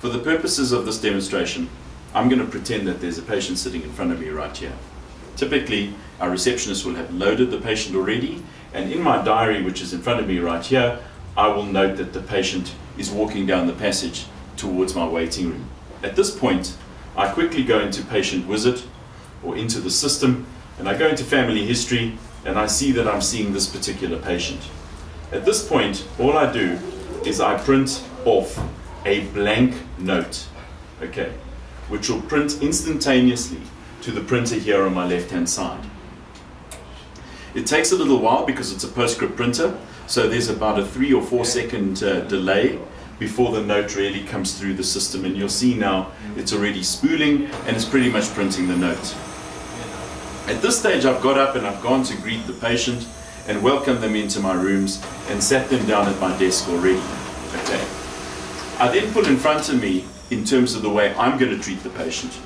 For the purposes of this demonstration, I'm going to pretend that there's a patient sitting in front of me right here. Typically, our receptionist will have loaded the patient already, and in my diary, which is in front of me right here, I will note that the patient is walking down the passage towards my waiting room. At this point, I quickly go into patient wizard or into the system, and I go into family history, and I see that I'm seeing this particular patient. At this point, all I do is I print off a blank note, okay, which will print instantaneously to the printer here on my left-hand side. It takes a little while because it's a PostScript printer, so there's about a 3 or 4 second delay before the note really comes through the system, and you'll see now it's already spooling and it's pretty much printing the note. At this stage, I've got up and I've gone to greet the patient and welcome them into my rooms and sat them down at my desk already. Okay. I then put in front of me in terms of the way I'm going to treat the patient.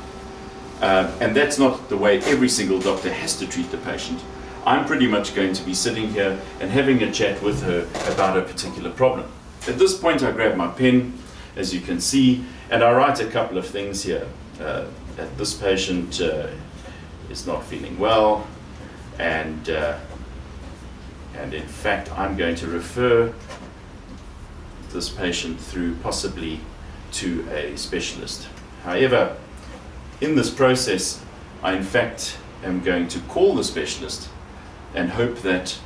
And that's not the way every single doctor has to treat the patient. I'm pretty much going to be sitting here and having a chat with her about a particular problem. At this point, I grab my pen, as you can see, and I write a couple of things here. That this patient is not feeling well, and in fact, I'm going to refer this patient through possibly to a specialist. However, in this process, I in fact am going to call the specialist and hope that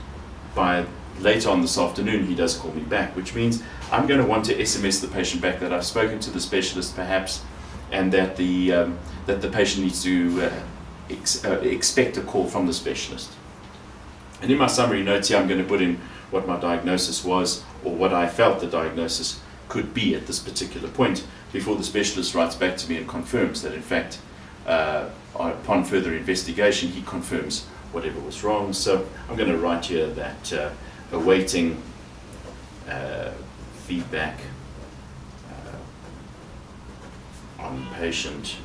by later on this afternoon he does call me back, which means I'm going to want to SMS the patient back that I've spoken to the specialist perhaps, and that the patient needs to expect a call from the specialist. And in my summary notes here, I'm going to put in what my diagnosis was, or what I felt the diagnosis could be at this particular point, before the specialist writes back to me and confirms that in fact, upon further investigation, he confirms whatever was wrong. So I'm going to write here that awaiting feedback on patient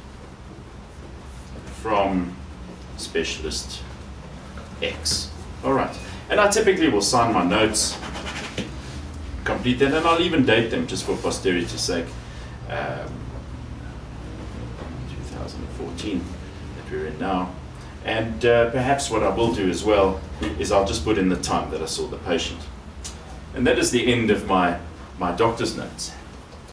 from specialist X. All right, and I typically will sign my notes, complete that, and I'll even date them just for posterity's sake. 2014 that we're in now. And perhaps what I will do as well is I'll just put in the time that I saw the patient. And that is the end of my doctor's notes.